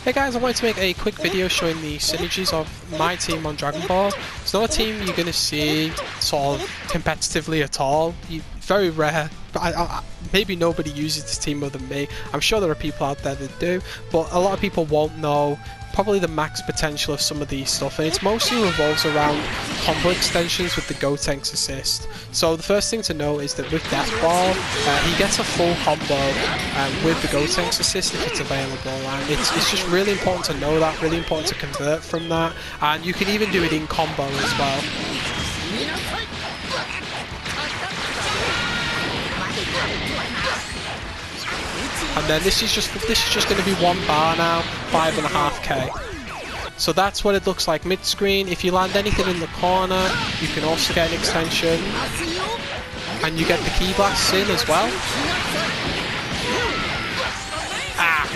Hey guys, I wanted to make a quick video showing the synergies of my team on Dragon Ball. It's not a team you're going to see sort of competitively at all. Very rare. Maybe nobody uses this team other than me. I'm sure there are people out there that do, but a lot of people won't know probably the max potential of some of these stuff, and it mostly revolves around combo extensions with the Gotenks assist. So the first thing to know is that with Death Ball, he gets a full combo with the Gotenks assist if it's available, and it's just really important to know that, really important to convert from that, and you can even do it in combo as well. And then this is just going to be 1 bar now, 5.5k. So that's what it looks like mid-screen. If you land anything in the corner, you can also get an extension, and you get the key blasts in as well.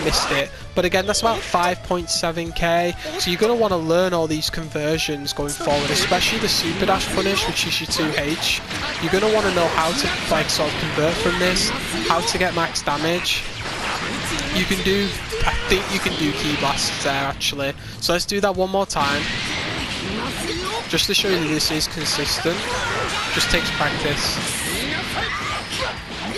Missed it. But again, that's about 5.7k. So you're going to want to learn all these conversions going forward, especially the super dash punish, which is your 2H. You're going to want to know how to like sort of convert from this, how to get max damage. You can do, I think you can do key blasts there actually. So let's do that one more time, just to show you that this is consistent. Just takes practice.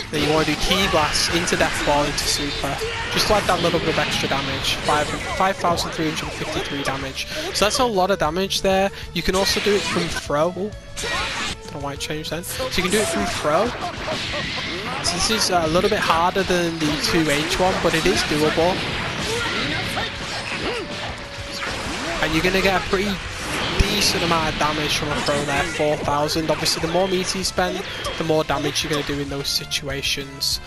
Then you want to do key blasts into Death Ball into super, just to add that little bit of extra damage. 5,353 damage. So that's a lot of damage there. You can also do it from throw. Ooh, don't know why it changed then. So you can do it from throw. So this is a little bit harder than the 2H one, but it is doable. And you're going to get a pretty decent amount of damage from a throw there, 4,000. Obviously, the more meter you spend, the more damage you're going to do in those situations.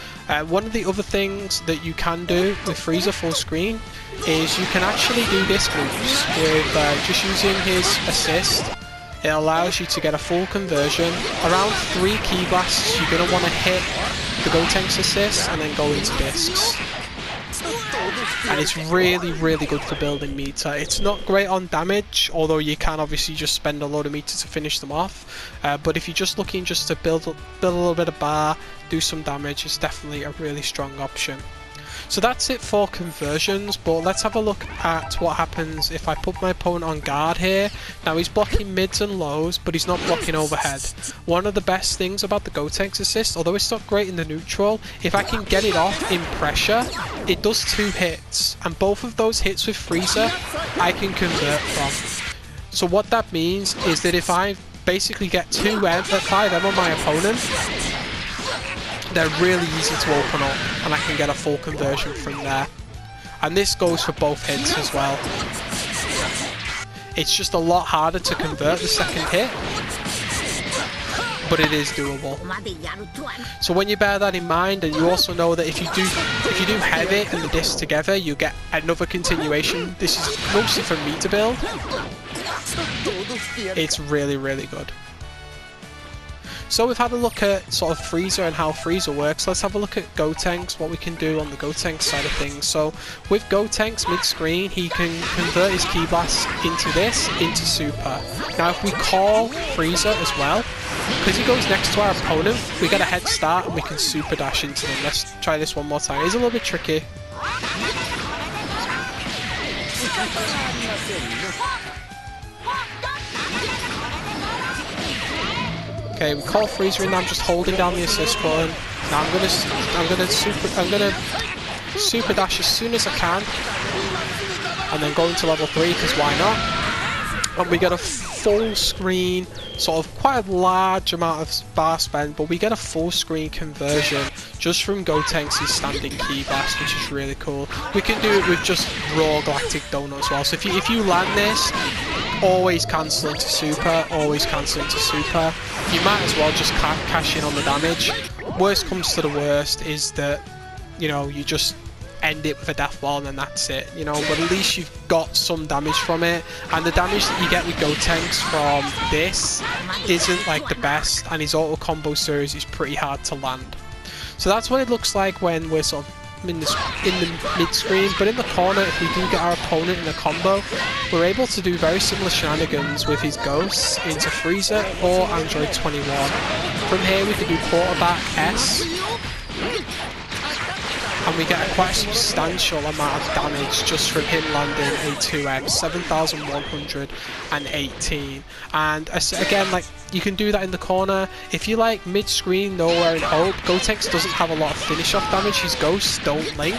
One of the other things that you can do with FighterZ full screen is you can actually do disc loops with just using his assist. It allows you to get a full conversion. Around 3 key blasts, you're going to want to hit the Gotenks assist and then go into discs. And it's really, really good for building meter. It's not great on damage, although you can obviously just spend a load of meter to finish them off. But if you're just looking just to build a little bit of bar, do some damage, it's definitely a really strong option. So that's it for conversions, but let's have a look at what happens if I put my opponent on guard here. Now he's blocking mids and lows, but he's not blocking overhead. One of the best things about the Gotenks assist, although it's not great in the neutral, if I can get it off in pressure, it does 2 hits, and both of those hits with FighterZ I can convert from. So what that means is that if I basically get 5M on my opponent, they're really easy to open up, and I can get a full conversion from there. And this goes for both hits as well. It's just a lot harder to convert the second hit, but it is doable. So when you bear that in mind, and you also know that if you do heavy and the disc together, you get another continuation. This is mostly for me to build. It's really, really good. So we've had a look at sort of FighterZ and how FighterZ works. Let's have a look at Gotenks, what we can do on the Gotenks side of things. So with Gotenks mid-screen, he can convert his key blast into super. Now if we call FighterZ as well, because he goes next to our opponent, we get a head start and we can super dash into them. Let's try this one more time. It's a little bit tricky. Okay, we call FighterZ and I'm just holding down the assist button. Now I'm gonna super dash as soon as I can, and then go into level 3 because why not? And we get a full screen, sort of quite a large amount of bar spend, but we get a full screen conversion just from Gotenks' standing key blast, which is really cool. We can do it with just raw galactic donut as well. So if you land this, always cancel into super, always cancel into super. You might as well just cash in on the damage. Worst comes to the worst is that, you know, you just end it with a Death Ball and then that's it, you know, but at least you've got some damage from it, and the damage that you get with Gotenks from this isn't like the best, and his auto combo series is pretty hard to land. So that's what it looks like when we're sort of in the mid-screen, but in the corner, if we do get our opponent in a combo, we're able to do very similar shenanigans with his ghosts into FighterZ or Android 21. From here we can do quarterback S, and we get quite a substantial amount of damage just from him landing a 2M, 7,118. And again, like, you can do that in the corner. If you like mid-screen, nowhere in hope, Gotenks doesn't have a lot of finish-off damage. His ghosts don't link.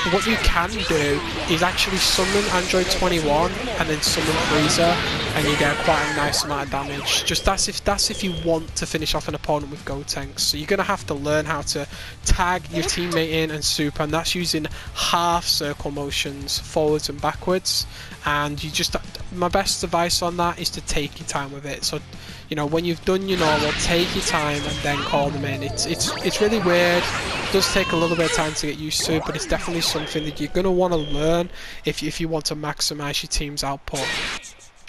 But what you can do is actually summon Android 21 and then summon Frieza, and you get quite a nice amount of damage. Just that's if you want to finish off an opponent with Gotenks. So you're gonna have to learn how to tag your teammate in and super, and that's using half circle motions, forwards and backwards. And you just, my best advice on that is to take your time with it. So, you know, when you've done your normal, take your time and then call them in. It's really weird. It does take a little bit of time to get used to, but it's definitely something that you're gonna want to learn if you want to maximize your team's output.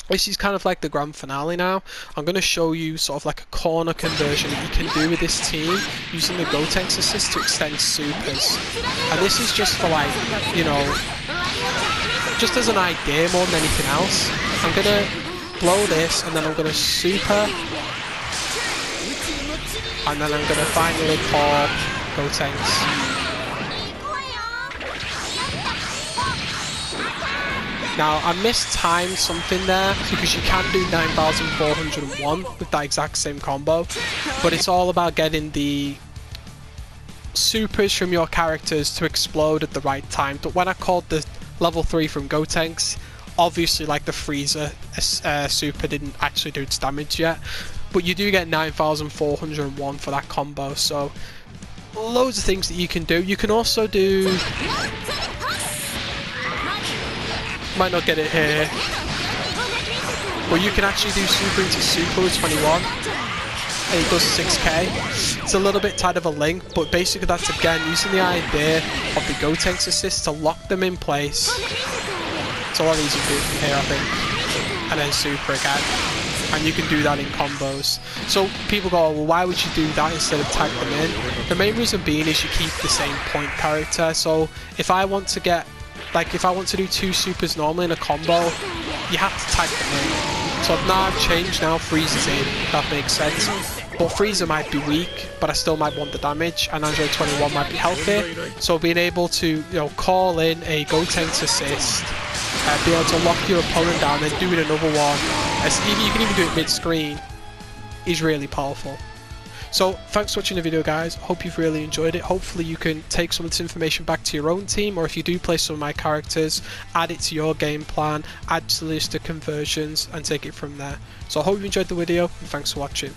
This is kind of like the grand finale now. I'm going to show you sort of like a corner conversion that you can do with this team using the Gotenks assist to extend supers. And this is just for, like, you know, just as an idea more than anything else. I'm going to blow this and then I'm going to super. And then I'm going to finally call Gotenks. Now, I mistimed something there because you can do 9,401 with that exact same combo, but it's all about getting the supers from your characters to explode at the right time. But when I called the level 3 from Gotenks, obviously, like, the Frieza super didn't actually do its damage yet, but you do get 9,401 for that combo, so loads of things that you can do. You can also do... Might not get it here, but you can actually do super into super with 21 and it does 6k. It's a little bit tight of a link, but basically that's again using the idea of the Gotenks assist to lock them in place. It's a lot easier to do from here, I think, and then super again, and you can do that in combos. So people go, well, why would you do that instead of tag them in? The main reason being is you keep the same point character. So if I want to get, like, if I want to do 2 supers normally in a combo, you have to tag them in. So now I've changed, now Frieza's in, if that makes sense. But Frieza might be weak, but I still might want the damage, and Android 21 might be healthy. So being able to, you know, call in a Gotenks assist, be able to lock your opponent down, then do it another one, you can even do it mid-screen, is really powerful. So, thanks for watching the video, guys. Hope you've really enjoyed it. Hopefully you can take some of this information back to your own team, or if you do play some of my characters, add it to your game plan, add to the list of conversions, and take it from there. So I hope you enjoyed the video, and thanks for watching.